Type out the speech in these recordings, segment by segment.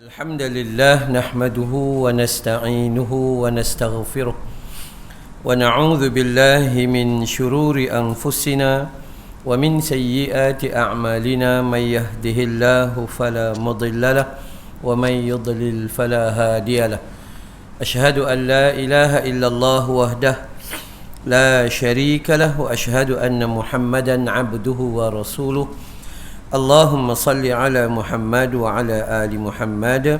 الحمد لله نحمده ونستعينه ونستغفره ونعوذ بالله من شرور أنفسنا ومن سيئات أعمالنا من يهده الله فلا مضل له ومن يضلل فلا هادي له أشهد أن لا إله إلا الله وحده لا شريك له وأشهد أن محمدا عبده ورسوله اللهم صل على محمد وعلى آل محمد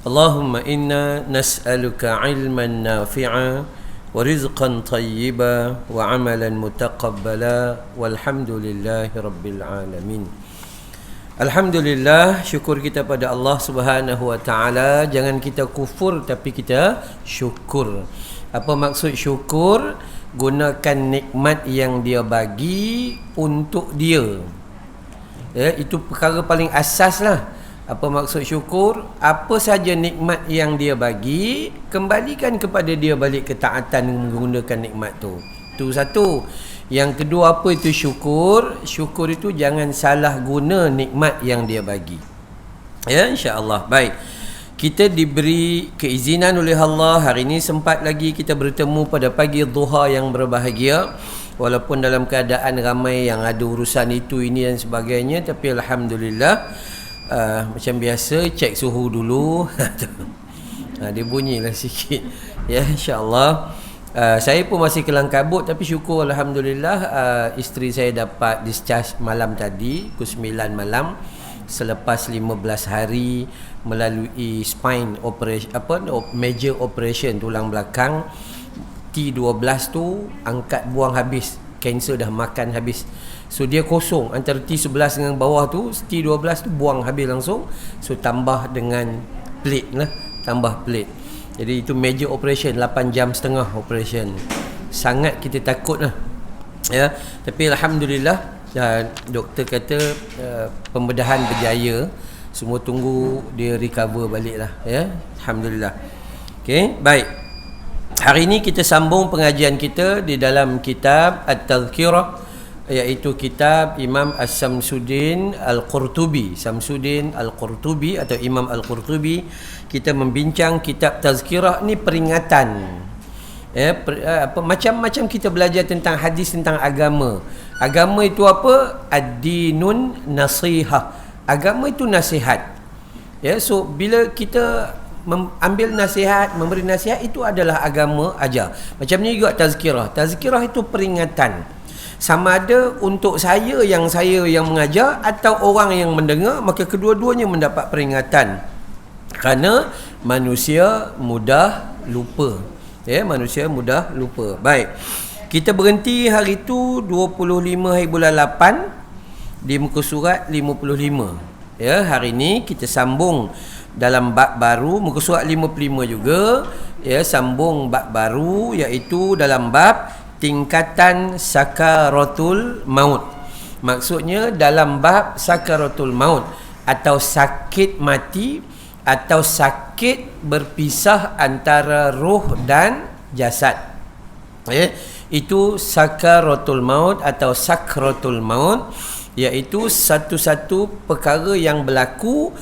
اللهم إنا نسألك علما نافعا ورزقا طيبا وعملا متقبلا والحمد لله رب العالمين. Alhamdulillah, syukur kita pada Allah Subhanahu wa taala. Jangan kita kufur tapi kita syukur. Apa maksud syukur? Gunakan nikmat yang dia bagi untuk dia. Ya, itu perkara paling asas lah. Apa maksud syukur? Apa saja nikmat yang dia bagi, kembalikan kepada dia balik ketaatan menggunakan nikmat tu. Itu satu. Yang kedua, apa itu syukur? Syukur itu jangan salah guna nikmat yang dia bagi. Ya, insya-Allah. Baik. Kita diberi keizinan oleh Allah. Hari ini sempat lagi kita bertemu pada pagi duha yang berbahagia. Walaupun dalam keadaan ramai yang ada urusan itu, ini dan sebagainya. Tapi Alhamdulillah, macam biasa, cek suhu dulu. Dia bunyilah sikit. Ya, insyaAllah. Saya pun masih kelang kabut. Tapi syukur Alhamdulillah, isteri saya dapat discharge malam tadi, pukul 9 malam. Selepas 15 hari melalui spine operation, major operation tulang belakang. T12 tu angkat buang habis, kanser dah makan habis, so dia kosong antara T11 dengan bawah tu. T12 tu buang habis langsung, so tambah dengan plate lah, tambah plate. Jadi itu major operation, 8 jam setengah operation. Sangat kita takut lah, ya. Tapi Alhamdulillah, doktor kata pembedahan berjaya. Semua tunggu dia recover balik lah, ya. Alhamdulillah. Okay, baik. Hari ini kita sambung pengajian kita di dalam kitab At-Tadhkirah, iaitu kitab Imam As-Samsuddin Al-Qurtubi. Samsuddin Al-Qurtubi atau Imam Al-Qurtubi. Kita membincang kitab Tazkirah ni peringatan. Macam-macam kita belajar tentang hadis, tentang agama. Agama itu apa? Ad-dinun nasihah. Agama itu nasihat. Ya, so bila kita ambil nasihat, memberi nasihat, itu adalah agama ajar. Macam ni juga tazkirah. Tazkirah itu peringatan. Sama ada untuk saya yang mengajar atau orang yang mendengar, maka kedua-duanya mendapat peringatan. Kerana manusia mudah lupa. Ya, manusia mudah lupa. Baik. Kita berhenti hari itu 25 hari bulan 8 di muka surat 55. Ya, hari ini kita sambung dalam bab baru, muka surat 55 juga, ya, sambung bab baru, iaitu dalam bab tingkatan sakaratul maut. Maksudnya dalam bab sakaratul maut atau sakit mati atau sakit berpisah antara roh dan jasad. Ya, itu sakaratul maut atau sakratul maut, iaitu satu-satu perkara yang berlaku,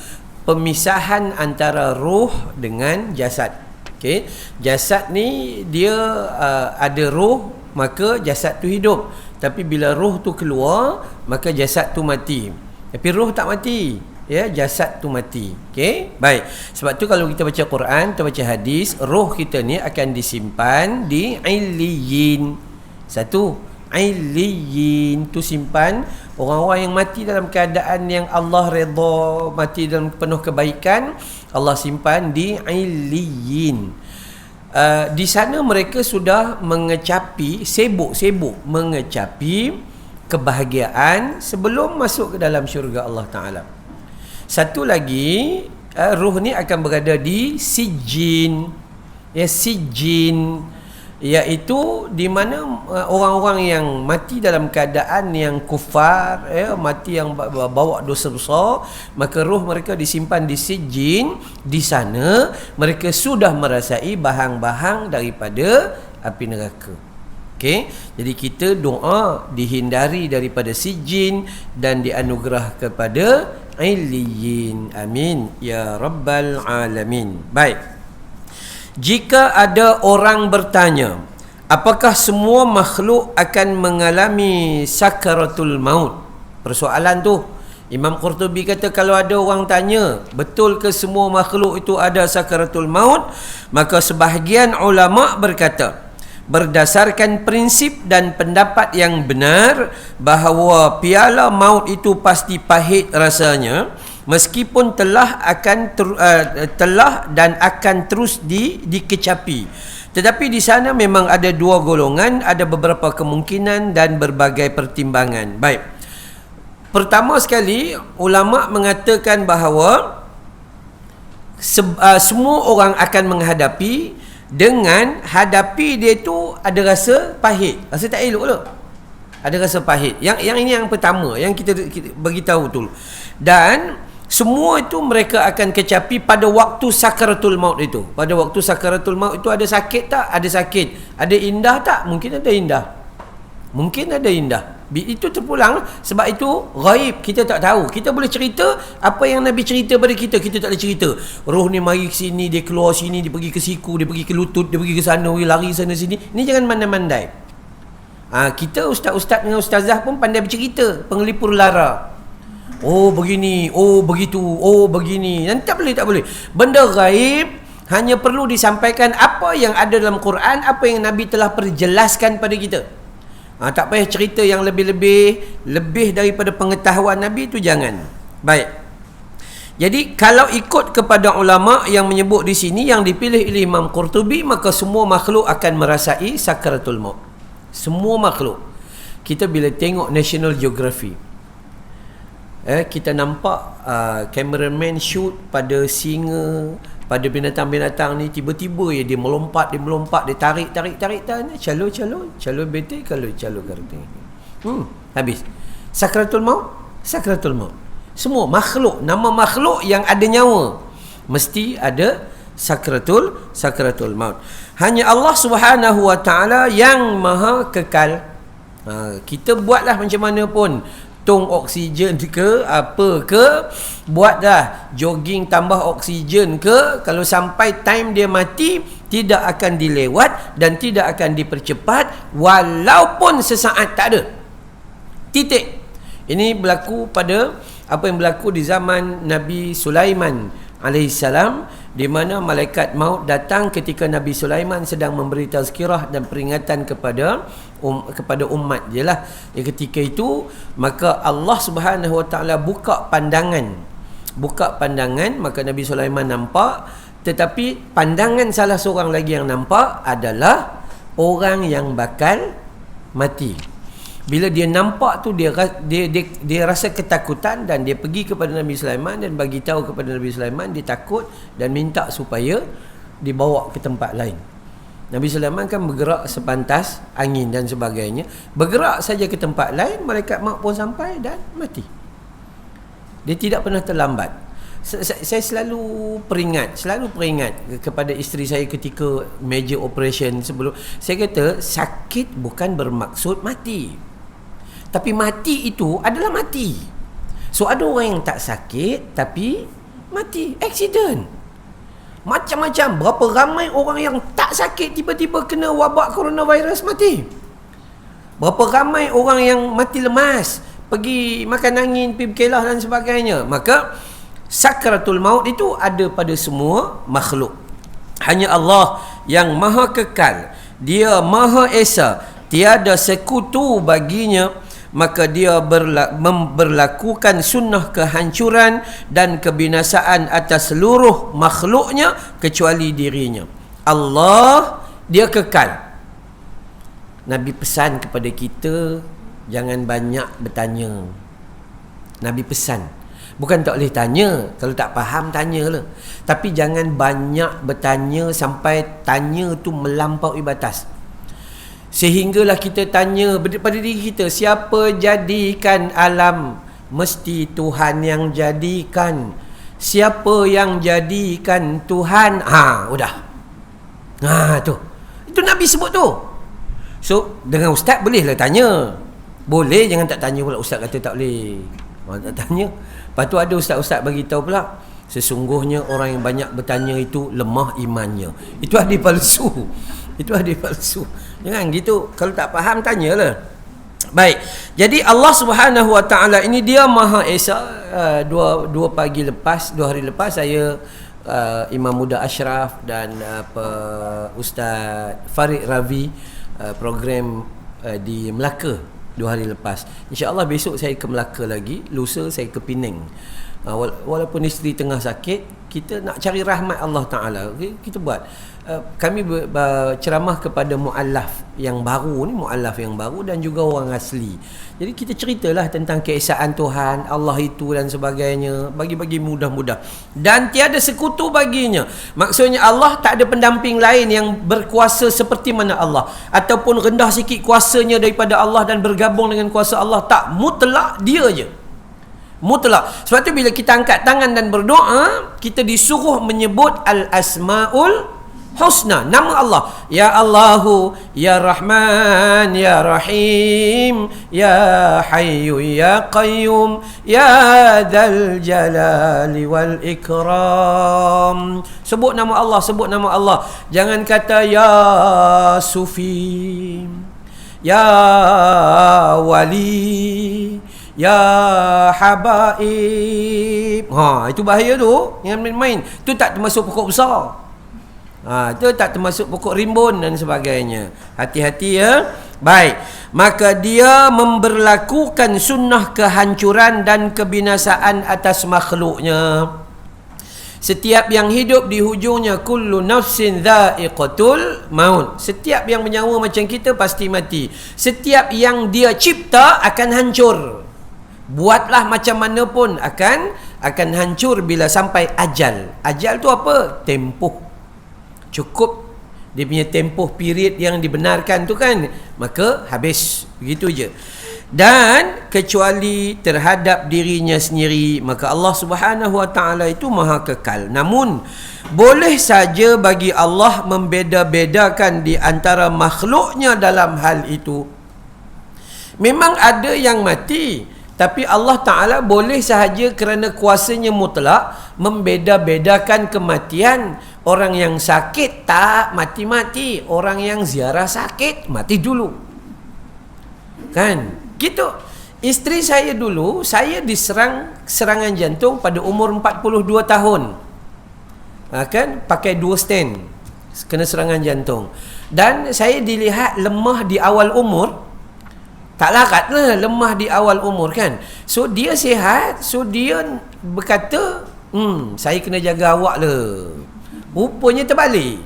pemisahan antara roh dengan jasad. Okey, jasad ni dia ada roh, maka jasad tu hidup. Tapi bila roh tu keluar, maka jasad tu mati. Tapi roh tak mati, ya, jasad tu mati. Okey, baik. Sebab tu kalau kita baca Quran, kita baca hadis, roh kita ni akan disimpan di illiyin. Satu, illiyin tu simpan orang-orang yang mati dalam keadaan yang Allah redha, mati dalam penuh kebaikan, Allah simpan di illiyin. Di sana mereka sudah mengecapi, sibuk mengecapi kebahagiaan sebelum masuk ke dalam syurga Allah Ta'ala. Satu lagi, ruh ni akan berada di sijin. Ya, sijin, iaitu di mana orang-orang yang mati dalam keadaan yang kufar, mati yang bawa dosa besar, maka roh mereka disimpan di sijin. Di sana mereka sudah merasai bahang-bahang daripada api neraka. Okey, jadi kita doa dihindari daripada sijin dan dianugerah kepada illiyin. Amin ya rabbal alamin. Baik. Jika ada orang bertanya, apakah semua makhluk akan mengalami sakaratul maut? Persoalan tu Imam Qurtubi kata, kalau ada orang tanya, betul ke semua makhluk itu ada sakaratul maut? Maka sebahagian ulama berkata, berdasarkan prinsip dan pendapat yang benar bahawa piala maut itu pasti pahit rasanya, meskipun telah dan akan terus dikecapi. Tetapi di sana memang ada dua golongan, ada beberapa kemungkinan dan berbagai pertimbangan. Baik. Pertama sekali, ulama mengatakan bahawa semua orang akan menghadapi, dengan hadapi dia tu ada rasa pahit, rasa tak elok tu, ada rasa pahit. Yang ini yang pertama yang kita bagi tahu tu. Dan semua itu mereka akan kecapi pada waktu sakaratul maut itu. Pada waktu sakaratul maut itu ada sakit tak? Ada sakit. Ada indah tak? Mungkin ada indah. Mungkin ada indah. Itu terpulang. Sebab itu ghaib, kita tak tahu. Kita boleh cerita apa yang Nabi cerita pada kita, kita tak boleh cerita. Roh ni mari ke sini, dia keluar sini, dia pergi ke siku, dia pergi ke lutut, dia pergi ke sana, dia lari sana sini. Ni jangan mandai-mandai. Kita ustaz-ustaz dengan ustazah pun pandai bercerita, pengelipur lara. Oh begini, oh begitu, oh begini. Dan tak boleh. Benda ghaib hanya perlu disampaikan apa yang ada dalam Quran, apa yang Nabi telah perjelaskan pada kita. Tak payah cerita yang lebih daripada pengetahuan Nabi itu, jangan. Baik. Jadi kalau ikut kepada ulama yang menyebut di sini, yang dipilih oleh Imam Qurtubi, maka semua makhluk akan merasai sakaratul maut. Semua makhluk. Kita bila tengok National Geography, kita nampak cameraman shoot pada singa, pada binatang-binatang ni, tiba-tiba dia melompat, dia tarik calo bete kalau calo karting. Habis. Sakaratul maut. Semua makhluk, nama makhluk yang ada nyawa mesti ada sakaratul maut. Hanya Allah Subhanahu wa taala yang maha kekal. Kita buatlah macam mana pun, tong oksigen ke apa ke, buatlah jogging tambah oksigen ke, kalau sampai time dia mati tidak akan dilewat dan tidak akan dipercepat walaupun sesaat, tak ada. Titik. Ini berlaku pada apa yang berlaku di zaman Nabi Sulaiman alaihissalam, di mana malaikat maut datang ketika Nabi Sulaiman sedang memberi tazkirah dan peringatan kepada umat dia lah. Ketika itu maka Allah Subhanahu wa taala buka pandangan, maka Nabi Sulaiman nampak, tetapi pandangan salah seorang lagi yang nampak adalah orang yang bakal mati. Bila dia nampak tu, dia rasa ketakutan dan dia pergi kepada Nabi Sulaiman dan bagi tahu kepada Nabi Sulaiman, dia takut dan minta supaya dibawa ke tempat lain. Nabi Sulaiman kan bergerak sepantas angin dan sebagainya, bergerak saja ke tempat lain, malaikat maut pun sampai dan mati. Dia tidak pernah terlambat. Saya selalu peringat kepada isteri saya ketika major operation sebelum. Saya kata sakit bukan bermaksud mati, tapi mati itu adalah mati. So ada orang yang tak sakit tapi mati, accident. Macam-macam. Berapa ramai orang yang tak sakit tiba-tiba kena wabak coronavirus mati. Berapa ramai orang yang mati lemas, pergi makan angin, pergi berkelah dan sebagainya. Maka sakaratul maut itu ada pada semua makhluk. Hanya Allah yang maha kekal, dia maha esa, tiada sekutu baginya, maka dia berlakukan sunnah kehancuran dan kebinasaan atas seluruh makhluknya kecuali dirinya. Allah, dia kekal. Nabi pesan kepada kita, jangan banyak bertanya. Nabi pesan, bukan tak boleh tanya, kalau tak faham tanyalah, tapi jangan banyak bertanya sampai tanya tu melampaui batas, sehinggalah kita tanya pada diri kita, siapa jadikan alam? Mesti Tuhan yang jadikan. Siapa yang jadikan Tuhan? Udah. Tu. Itu Nabi sebut tu. So dengan ustaz bolehlah tanya. Boleh, jangan tak tanya pula. Ustaz kata tak boleh. Tak tanya. Lepas tu ada ustaz-ustaz bagi tahu pula, sesungguhnya orang yang banyak bertanya itu lemah imannya. Itu hadis palsu. Itu hadis palsu. Jangan gitu. Kalau tak faham, tanyalah. Baik. Jadi Allah Subhanahu Wa Taala ini dia Maha Esa. Dua hari lepas saya Imam Muda Ashraf dan Ustaz Farid Ravi program di Melaka 2 hari lepas. InsyaAllah besok saya ke Melaka lagi, lusa saya ke Penang. Walaupun isteri tengah sakit, kita nak cari rahmat Allah Ta'ala. Kita buat. Kami ceramah kepada mu'allaf yang baru ni, mu'allaf yang baru dan juga orang asli. Jadi kita ceritalah tentang keesaan Tuhan, Allah itu dan sebagainya, bagi-bagi mudah-mudah. Dan tiada sekutu baginya. Maksudnya Allah tak ada pendamping lain yang berkuasa seperti mana Allah, ataupun rendah sikit kuasanya daripada Allah dan bergabung dengan kuasa Allah. Tak, mutlak dia je. Mutlak. Sebab tu bila kita angkat tangan dan berdoa, kita disuruh menyebut al-asmaul husna, nama Allah. Ya Allahu, Ya Rahman, Ya Rahim, Ya Hayyu, Ya Qayyum, Ya Dzal Jalali wal Ikram. Sebut nama Allah, sebut nama Allah. Jangan kata Ya Sufi, Ya Wali, Ya Habaib. Itu bahaya tu. Jangan main-main. Tu tak termasuk pokok besar. Itu tak termasuk pokok rimbun dan sebagainya. Hati-hati ya. Baik. Maka dia memberlakukan sunnah kehancuran dan kebinasaan atas makhluknya. Setiap yang hidup di hujungnya, kullu nafsin dha'iqatul maut. Setiap yang bernyawa macam kita pasti mati. Setiap yang dia cipta akan hancur. Buatlah macam mana pun akan hancur bila sampai ajal. Ajal tu apa? Tempoh. Cukup dia punya tempoh period yang dibenarkan tu kan, maka habis. Begitu je. Dan kecuali terhadap dirinya sendiri, maka Allah Subhanahu Wa Taala itu maha kekal. Namun boleh saja bagi Allah membeda-bedakan di antara makhluknya dalam hal itu. Memang ada yang mati, tapi Allah Ta'ala boleh sahaja kerana kuasanya mutlak membeda-bedakan kematian. Orang yang sakit tak mati-mati, orang yang ziarah sakit mati dulu. Kan? Gitu. Isteri saya dulu, saya diserang serangan jantung pada umur 42 tahun. Kan? Pakai 2 stent. Kena serangan jantung. Dan saya dilihat lemah di awal umur. Tak larat lah, lemah di awal umur kan. So dia sihat, so dia berkata, saya kena jaga awak lah. Rupanya terbalik,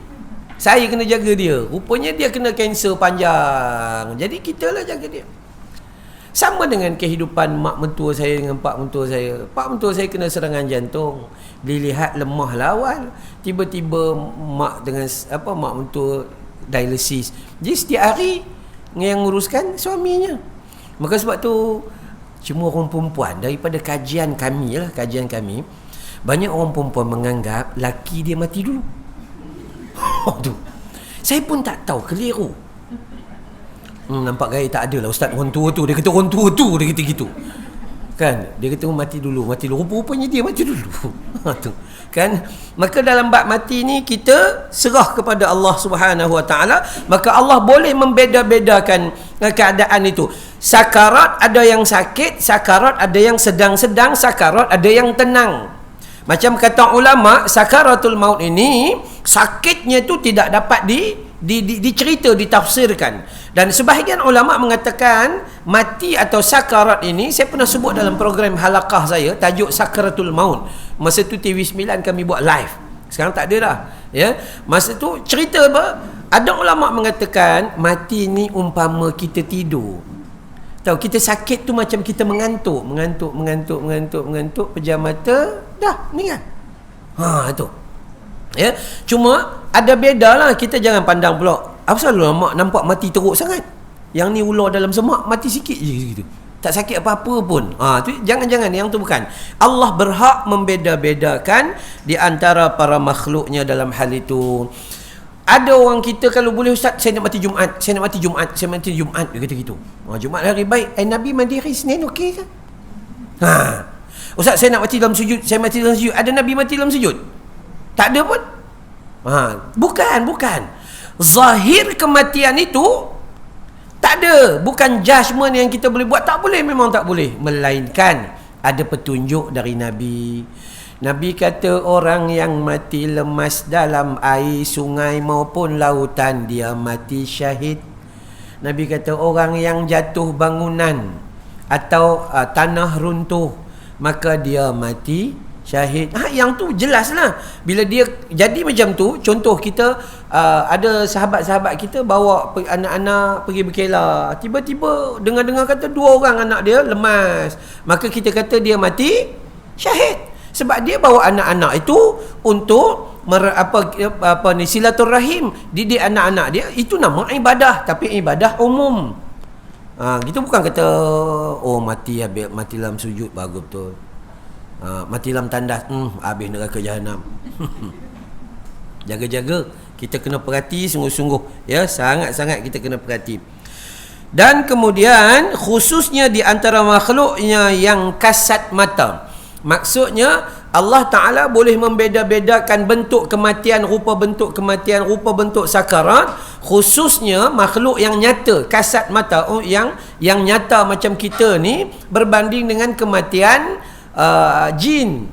saya kena jaga dia. Rupanya dia kena kanser panjang. Jadi kita lah jaga dia. Sama dengan kehidupan mak mentua saya dengan pak mentua saya. Pak mentua saya kena serangan jantung, dilihat lemah lah awal. Tiba-tiba mak mentua dialisis. Jadi setiap hari yang nguruskan suaminya. Maka sebab tu cuma orang perempuan, daripada kajian kami, banyak orang perempuan menganggap laki dia mati dulu. Tu saya pun tak tahu, keliru. Nampak gaya tak ada lah ustaz orang tua tu. Dia kata orang tua tu, dia kata gitu kan. Dia kata mati dulu. Rupa-rupanya dia mati dulu. Tu kan. Maka dalam bab mati ni kita serah kepada Allah Subhanahu Wa Taala. Maka Allah boleh membeda-bedakan keadaan itu. Sakarat ada yang sakit, sakarat ada yang sedang-sedang, sakarat ada yang tenang. Macam kata ulama, sakaratul maut ini sakitnya itu tidak dapat dicerita, ditafsirkan. Dan sebahagian ulama mengatakan mati atau sakarat ini, saya pernah sebut dalam program halaqah saya, tajuk sakaratul maut. Masa tu TV9 kami buat live. Sekarang tak ada dah. Ya. Masa tu cerita apa? Ada ulama mengatakan mati ni umpama kita tidur. Tahu, kita sakit tu macam kita mengantuk, pejam mata, dah meninggal. Itu. Ya. Cuma ada bedalah, kita jangan pandang pula. Apa pasal mak nampak mati teruk sangat? Yang ni ular dalam semak mati sikit je gitu. Tak sakit apa-apa pun. Tu jangan-jangan, yang tu bukan. Allah berhak membeda-bedakan di antara para makhluknya dalam hal itu. Ada orang kita kalau boleh Ustaz, saya nak mati Jumaat, saya nak mati Jumaat, saya mati Jumaat, dia kata gitu. Jumaat hari baik. Nabi mati hari Isnin, okey ke? Ustaz, saya nak mati dalam sujud, saya mati dalam sujud. Ada Nabi mati dalam sujud? Tak ada pun. Bukan. Zahir kematian itu tak ada. Bukan judgement yang kita boleh buat. Tak boleh, memang tak boleh. Melainkan ada petunjuk dari Nabi. Nabi kata orang yang mati lemas dalam air sungai maupun lautan, dia mati syahid. Nabi kata orang yang jatuh bangunan atau tanah runtuh, maka dia mati syahid. Yang tu jelaslah. Bila dia jadi macam tu, contoh kita ada sahabat-sahabat kita bawa anak-anak pergi berkelah, tiba-tiba dengar-dengar kata 2 orang anak dia lemas, maka kita kata dia mati syahid. Sebab dia bawa anak-anak itu untuk silaturahim, didik anak-anak dia. Itu nama ibadah, tapi ibadah umum. Kita bukan kata mati dalam sujud bagus betul. Mati dalam tandas, habis neraka jahanam. Jaga-jaga, kita kena perhati sungguh-sungguh, ya, sangat-sangat kita kena perhati. Dan kemudian khususnya di antara makhluknya yang kasat mata, maksudnya Allah Ta'ala boleh membeda-bedakan bentuk kematian, rupa bentuk kematian, rupa bentuk sakarat. Khususnya makhluk yang nyata, kasat mata, yang nyata macam kita ni, berbanding dengan kematian jin,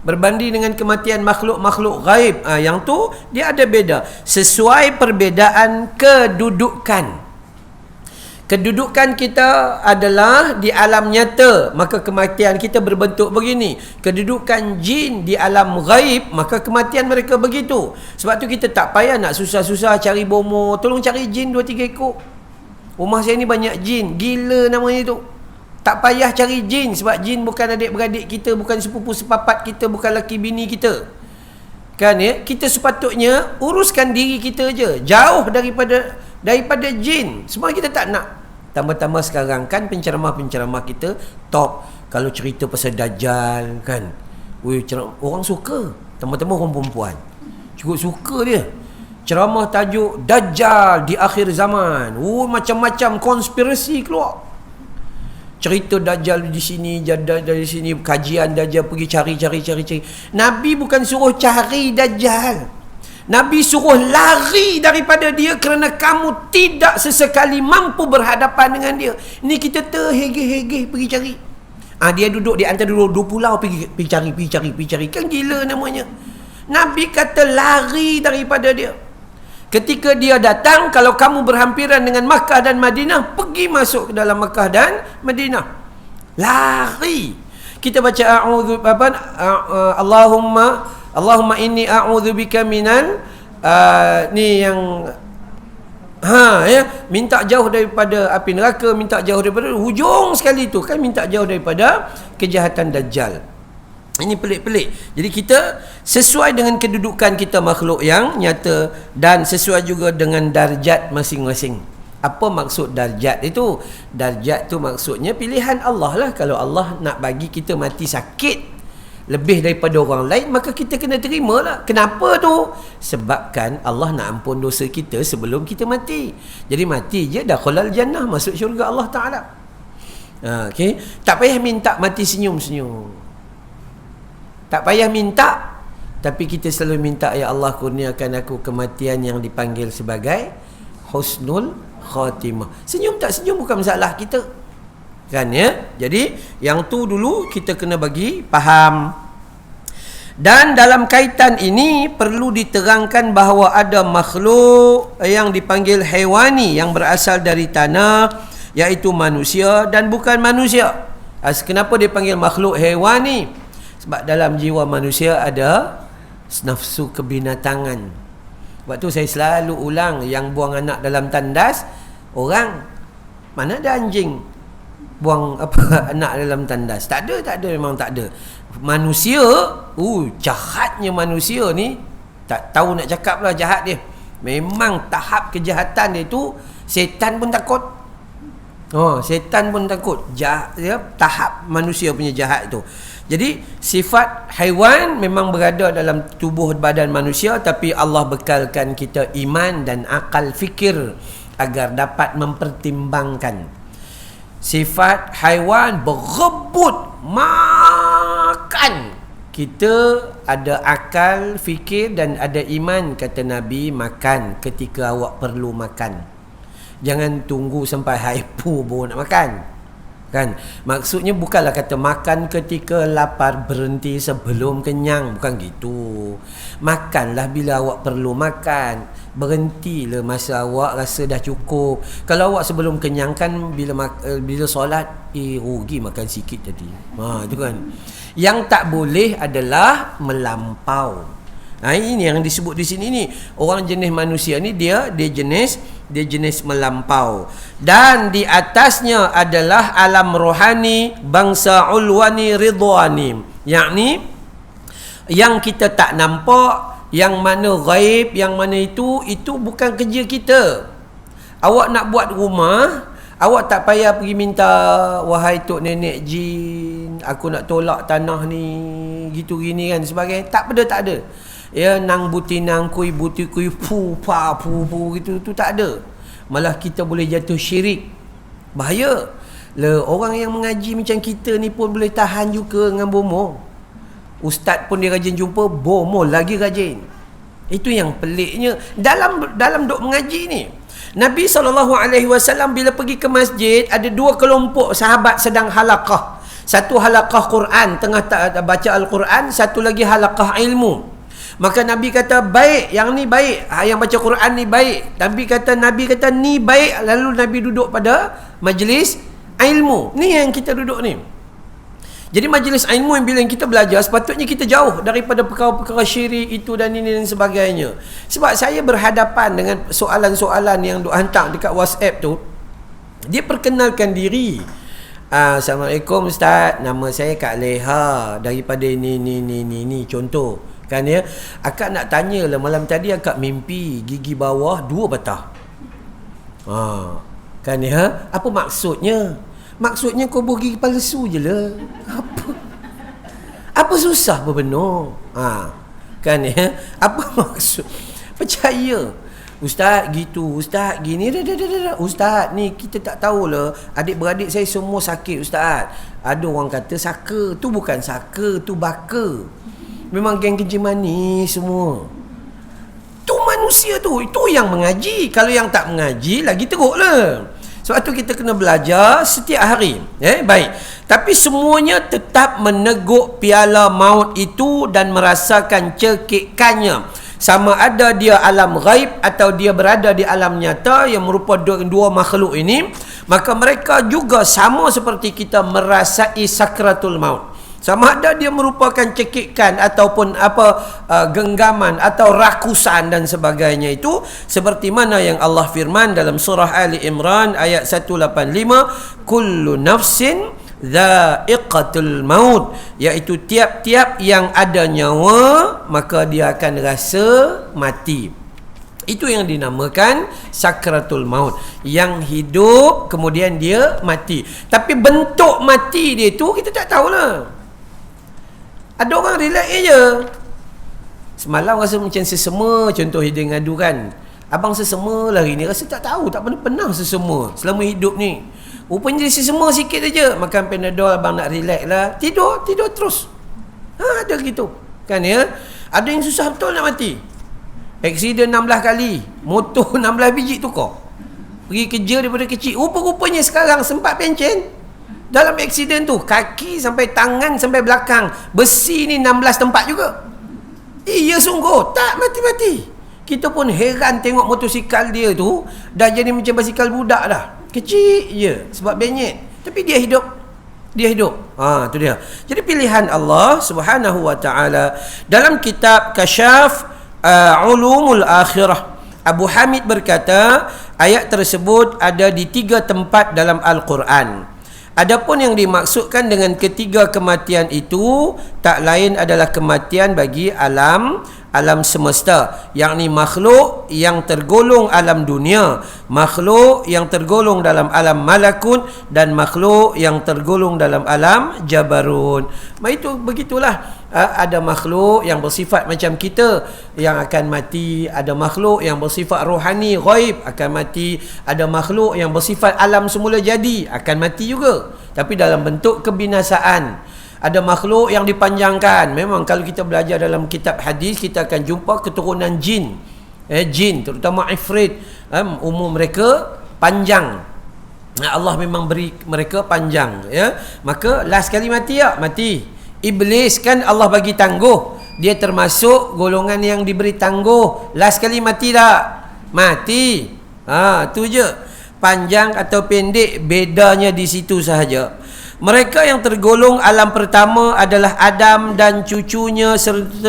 berbanding dengan kematian makhluk-makhluk gaib. Yang tu dia ada beda sesuai perbezaan kedudukan. Kedudukan kita adalah di alam nyata, maka kematian kita berbentuk begini. Kedudukan jin di alam gaib, maka kematian mereka begitu. Sebab tu kita tak payah nak susah-susah cari bomo, tolong cari jin 2-3 ekor. Rumah saya ni banyak jin, gila namanya tu. Tak payah cari jin, sebab jin bukan adik-beradik kita, bukan sepupu sepapat kita, bukan laki bini kita. Kan ya? Kita sepatutnya uruskan diri kita je, jauh daripada jin. Semua kita tak nak. Tambah-tambah sekarang kan penceramah-penceramah kita top kalau cerita pasal Dajjal kan. Orang suka. Tambah-tambah orang perempuan cukup suka dia. Ceramah tajuk Dajjal di akhir zaman. Macam-macam konspirasi keluar. Cerita Dajjal di sini, dari sini, kajian Dajjal, pergi cari. Nabi bukan suruh cari Dajjal. Nabi suruh lari daripada dia kerana kamu tidak sesekali mampu berhadapan dengan dia. Ni kita terhegeh-hegeh pergi cari. Dia duduk di antara dua pulau, pergi cari. Kan gila namanya. Nabi kata lari daripada dia. Ketika dia datang, kalau kamu berhampiran dengan Makkah dan Madinah, pergi masuk ke dalam Makkah dan Madinah. Lari. Kita baca Allahumma inni a'udzubika minan ni yang minta jauh daripada api neraka, minta jauh daripada hujung sekali tu kan, minta jauh daripada kejahatan Dajjal. Ini pelik-pelik. Jadi kita sesuai dengan kedudukan kita makhluk yang nyata dan sesuai juga dengan darjat masing-masing. Apa maksud darjat itu? Darjat tu maksudnya pilihan Allah lah. Kalau Allah nak bagi kita mati sakit lebih daripada orang lain, maka kita kena terima lah. Kenapa tu? Sebabkan Allah nak ampun dosa kita sebelum kita mati. Jadi mati je dah khulal jannah, masuk syurga Allah Ta'ala. Okay? Tak payah minta mati senyum-senyum. Tak payah minta, tapi kita selalu minta, ya Allah kurniakan aku kematian yang dipanggil sebagai husnul khatimah. Senyum tak senyum bukan masalah kita, kan ya. Jadi yang tu dulu kita kena bagi faham. Dan dalam kaitan ini perlu diterangkan bahawa ada makhluk yang dipanggil haiwani yang berasal dari tanah, iaitu manusia dan bukan manusia. Kenapa dipanggil makhluk haiwani? Sebab dalam jiwa manusia ada nafsu kebinatangan. Sebab tu saya selalu ulang, yang buang anak dalam tandas orang, mana ada anjing buang anak dalam tandas? Tak ada, memang tak ada. Manusia, jahatnya manusia ni, tak tahu nak cakap lah jahat dia. Memang tahap kejahatan dia tu, setan pun takut. Setan pun takut. Tahap manusia punya jahat tu. Jadi sifat haiwan memang berada dalam tubuh badan manusia, tapi Allah bekalkan kita iman dan akal fikir agar dapat mempertimbangkan. Sifat haiwan berebut makan. Kita ada akal fikir dan ada iman, kata Nabi, makan ketika awak perlu makan. Jangan tunggu sampai hypo baru nak makan. Kan? Maksudnya bukanlah kata makan ketika lapar, berhenti sebelum kenyang, bukan gitu. Makanlah bila awak perlu makan, berhentilah masa awak rasa dah cukup. Kalau awak sebelum kenyang kan bila solat, rugi makan sikit tadi. Itu kan. Yang tak boleh adalah melampau. Ini yang disebut di sini ni. Orang jenis manusia ni dia jenis melampau. Dan di atasnya adalah alam rohani, bangsa ulwani ridwani. Yakni yang kita tak nampak, yang mana ghaib, yang mana itu bukan kerja kita. Awak nak buat rumah, awak tak payah pergi minta, wahai tok nenek jin, aku nak tolak tanah ni, gitu gini kan sebagainya. Tak ada. Ya, nang butinang kui buti kui pu gitu tu tak ada. Malah kita boleh jatuh syirik. Bahaya. Orang yang mengaji macam kita ni pun boleh tahan juga dengan bomoh. Ustaz pun dia rajin jumpa, bomoh lagi rajin. Itu yang peliknya dalam duk mengaji ni. Nabi SAW bila pergi ke masjid, ada dua kelompok sahabat sedang halaqah. Satu halaqah Quran, tengah baca Al-Quran, satu lagi halaqah ilmu. Maka Nabi kata, baik, yang ni baik, yang baca Quran ni baik. Nabi kata ni baik. Lalu Nabi duduk pada majlis ilmu. Ni yang kita duduk ni. Jadi majlis ilmu yang bila kita belajar, sepatutnya kita jauh daripada perkara-perkara syirik itu dan ini dan sebagainya. Sebab saya berhadapan dengan soalan-soalan yang duk hantar dekat WhatsApp tu. Dia perkenalkan diri. Assalamualaikum Ustaz, nama saya Kak Leha daripada ni contoh. Kan ya, akak nak tanya lah, malam tadi akak mimpi gigi bawah 2 patah. Kan ya, apa maksudnya? Maksudnya kau buh gigi palsu je lah. Apa susah berbenar? Kan ya, apa maksud? Percaya. Ustaz gitu, Ustaz gini, dah. Ustaz ni kita tak tahulah, adik-beradik saya semua sakit Ustaz. Ada orang kata saka, tu bukan saka, tu baka. Memang geng kencing manis semua. Tu manusia tu, itu yang mengaji. Kalau yang tak mengaji lagi teruk lah. Sebab tu kita kena belajar setiap hari. Baik. Tapi semuanya tetap meneguk piala maut itu dan merasakan cekikannya. Sama ada dia alam ghaib atau dia berada di alam nyata yang merupa dua makhluk ini, maka mereka juga sama seperti kita merasai sakratul maut. Sama ada dia merupakan cekikan ataupun genggaman atau rakusan dan sebagainya, itu seperti mana yang Allah firman dalam surah Ali Imran ayat 185, kullu nafsin dha'iqatul maut, iaitu tiap-tiap yang ada nyawa maka dia akan rasa mati. Itu yang dinamakan sakratul maut. Yang hidup kemudian dia mati. Tapi bentuk mati dia tu kita tak tahulah. Ada orang relax je. Semalam rasa macam sesema, contoh dia ngadu kan, abang sesema lah hari ni, rasa tak tahu, tak pernah sesema selama hidup ni. Rupanya dia sesema sikit aja, makan Panadol, abang nak relax lah, tidur terus. Ada gitu kan ya. Ada yang susah betul nak mati. Aksiden 16 kali, motor 16 biji tukar, pergi kerja daripada kecil. Rupa-rupanya sekarang sempat pencen. Dalam aksiden tu, kaki sampai tangan sampai belakang, besi ni 16 tempat juga. Iya sungguh, tak mati-mati. Kita pun heran tengok motosikal dia tu, dah jadi macam basikal budak dah. Kecil je, sebab benyet. Tapi dia hidup. Tu dia. Jadi pilihan Allah Subhanahu wa ta'ala. Dalam kitab Kasyaf Ulumul Akhirah, Abu Hamid berkata, ayat tersebut ada di 3 tempat dalam Al-Quran. Adapun yang dimaksudkan dengan ketiga kematian itu tak lain adalah kematian bagi alam alam semesta, yakni makhluk yang tergolong alam dunia, makhluk yang tergolong dalam alam malakut, dan makhluk yang tergolong dalam alam jabarut. Itu begitulah. Ada makhluk yang bersifat macam kita yang akan mati, ada makhluk yang bersifat rohani ghaib akan mati, ada makhluk yang bersifat alam semula jadi akan mati juga, tapi dalam bentuk kebinasaan. Ada makhluk yang dipanjangkan. Memang kalau kita belajar dalam kitab hadis, kita akan jumpa keturunan jin. Jin, terutama ifrit, umur mereka panjang. Allah memang beri mereka panjang, ya. Maka last kali mati tak? Mati. Iblis kan Allah bagi tangguh, dia termasuk golongan yang diberi tangguh. Last kali mati tak? Mati. Tu je. Panjang atau pendek bedanya di situ sahaja. Mereka yang tergolong alam pertama adalah Adam dan cucunya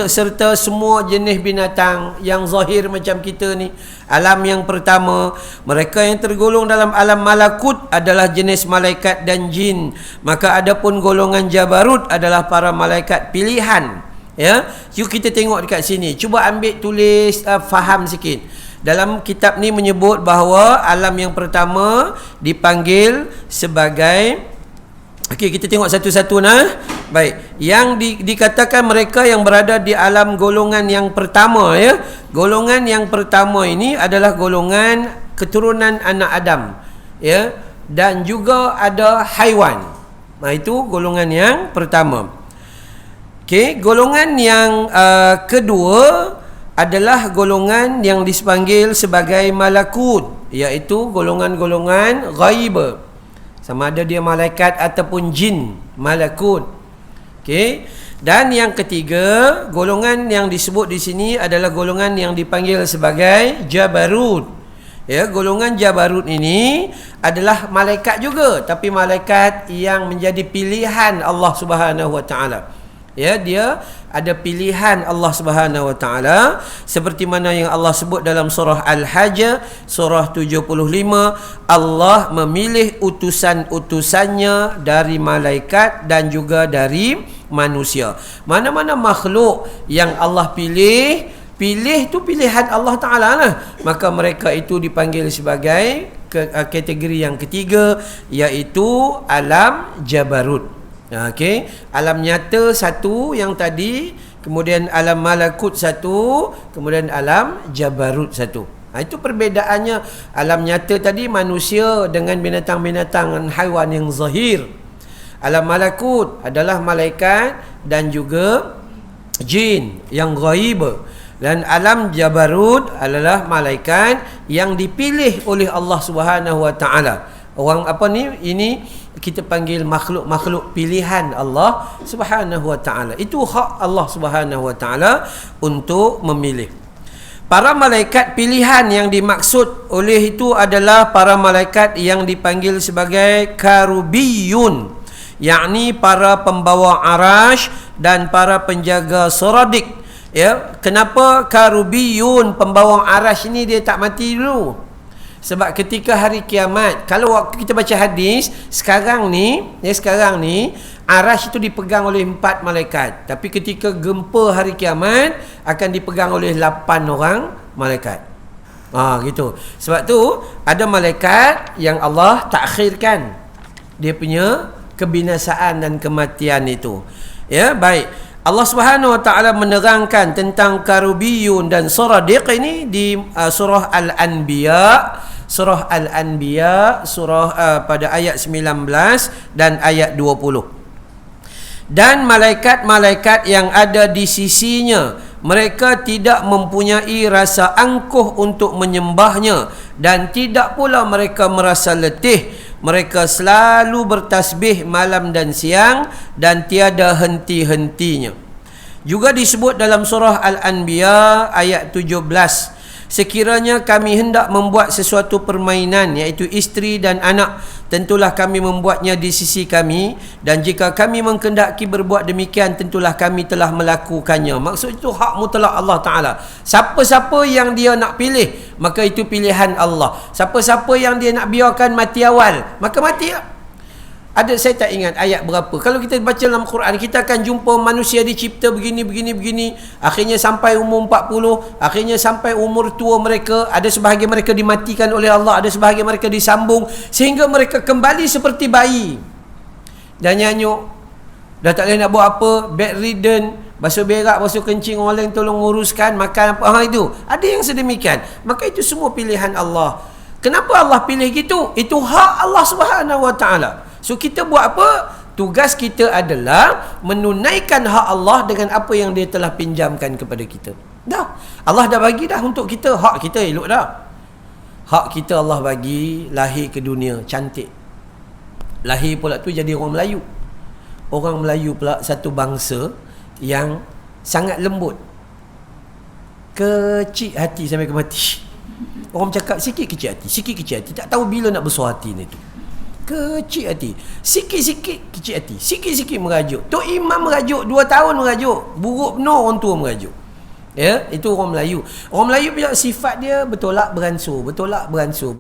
serta semua jenis binatang yang zahir macam kita ni. Alam yang pertama. Mereka yang tergolong dalam alam malakut adalah jenis malaikat dan jin. Maka adapun golongan jabarut adalah para malaikat pilihan. Ya, yuk kita tengok dekat sini. Cuba ambil tulis, faham sikit. Dalam kitab ni menyebut bahawa alam yang pertama dipanggil sebagai, okey, kita tengok satu-satu nah. Baik, yang dikatakan mereka yang berada di alam golongan yang pertama, ya. Golongan yang pertama ini adalah golongan keturunan anak Adam, ya, dan juga ada haiwan. Itu golongan yang pertama. Okey, golongan yang kedua adalah golongan yang dipanggil sebagai malakut, iaitu golongan-golongan ghaib. Sama ada dia malaikat ataupun jin, malakut. Okey. Dan yang ketiga, golongan yang disebut di sini adalah golongan yang dipanggil sebagai jabarut. Ya, golongan jabarut ini adalah malaikat juga, tapi malaikat yang menjadi pilihan Allah Subhanahu Wa Taala. Ya, dia ada pilihan Allah Subhanahu Wa Taala, seperti mana yang Allah sebut dalam surah Al-Hajj surah 75, Allah memilih utusan-utusannya dari malaikat dan juga dari manusia. Mana-mana makhluk yang Allah pilih tu pilihan Allah Taala lah. Maka mereka itu dipanggil sebagai kategori yang ketiga, iaitu alam jabarut. Okey, alam nyata satu yang tadi, kemudian alam malakut satu, kemudian alam jabarut satu. Itu perbedaannya. Alam nyata tadi manusia dengan binatang-binatang dan haiwan yang zahir. Alam malakut adalah malaikat dan juga jin yang ghaib. Dan alam jabarut adalah malaikat yang dipilih oleh Allah Subhanahu Wa Taala. Orang apa ni? Ini kita panggil makhluk-makhluk pilihan Allah Subhanahu Wa Taala. Itu hak Allah Subhanahu Wa Taala untuk memilih. Para malaikat pilihan yang dimaksud oleh itu adalah para malaikat yang dipanggil sebagai karubiyun, yakni para pembawa arash dan para penjaga saradik. Ya, kenapa karubiyun, pembawa arash ini dia tak mati dulu? Sebab ketika hari kiamat, kalau waktu kita baca hadis, sekarang ni arash itu dipegang oleh 4 malaikat. Tapi ketika gempa hari kiamat, akan dipegang oleh 8 orang malaikat. Gitu. Sebab tu ada malaikat yang Allah takhirkan dia punya kebinasaan dan kematian itu. Ya, baik. Allah Subhanahu Wa Taala menerangkan tentang karubiyun dan saradiq ini di surah Al-Anbiya. Surah Al-Anbiya pada ayat 19 dan ayat 20. Dan malaikat-malaikat yang ada di sisinya, mereka tidak mempunyai rasa angkuh untuk menyembahnya, dan tidak pula mereka merasa letih. Mereka selalu bertasbih malam dan siang dan tiada henti-hentinya. Juga disebut dalam surah Al-Anbiya ayat 17, sekiranya kami hendak membuat sesuatu permainan, iaitu isteri dan anak, tentulah kami membuatnya di sisi kami, dan jika kami menghendaki berbuat demikian, tentulah kami telah melakukannya. Maksud itu hak mutlak Allah Ta'ala. Siapa-siapa yang dia nak pilih, maka itu pilihan Allah. Siapa-siapa yang dia nak biarkan mati awal, maka mati. Ada, saya tak ingat ayat berapa. Kalau kita baca dalam Quran, kita akan jumpa manusia dicipta begini. Akhirnya sampai umur 40, akhirnya sampai umur tua mereka, ada sebahagian mereka dimatikan oleh Allah, ada sebahagian mereka disambung sehingga mereka kembali seperti bayi. Dan nyanyuk, dah tak boleh nak buat apa, bedridden, basuh berak, basuh kencing, orang lain tolong uruskan, makan apa, itu. Ada yang sedemikian. Maka itu semua pilihan Allah. Kenapa Allah pilih gitu? Itu hak Allah Subhanahu Wa Taala. So kita buat apa? Tugas kita adalah menunaikan hak Allah dengan apa yang Dia telah pinjamkan kepada kita. Dah. Allah dah bagi dah untuk kita. Hak kita elok dah. Hak kita Allah bagi, lahir ke dunia cantik. Lahir pula tu jadi orang Melayu. Orang Melayu pula satu bangsa yang sangat lembut, kecil hati sampai ke mati. Orang cakap sikit kecil hati, tak tahu bila nak besar hati ni tu. Kecil hati, sikit-sikit kecil hati, sikit-sikit merajuk. Tok Imam merajuk 2 tahun merajuk, buruk penuh orang tua merajuk. Ya, itu orang Melayu. Orang Melayu punya sifat dia bertolak beransur.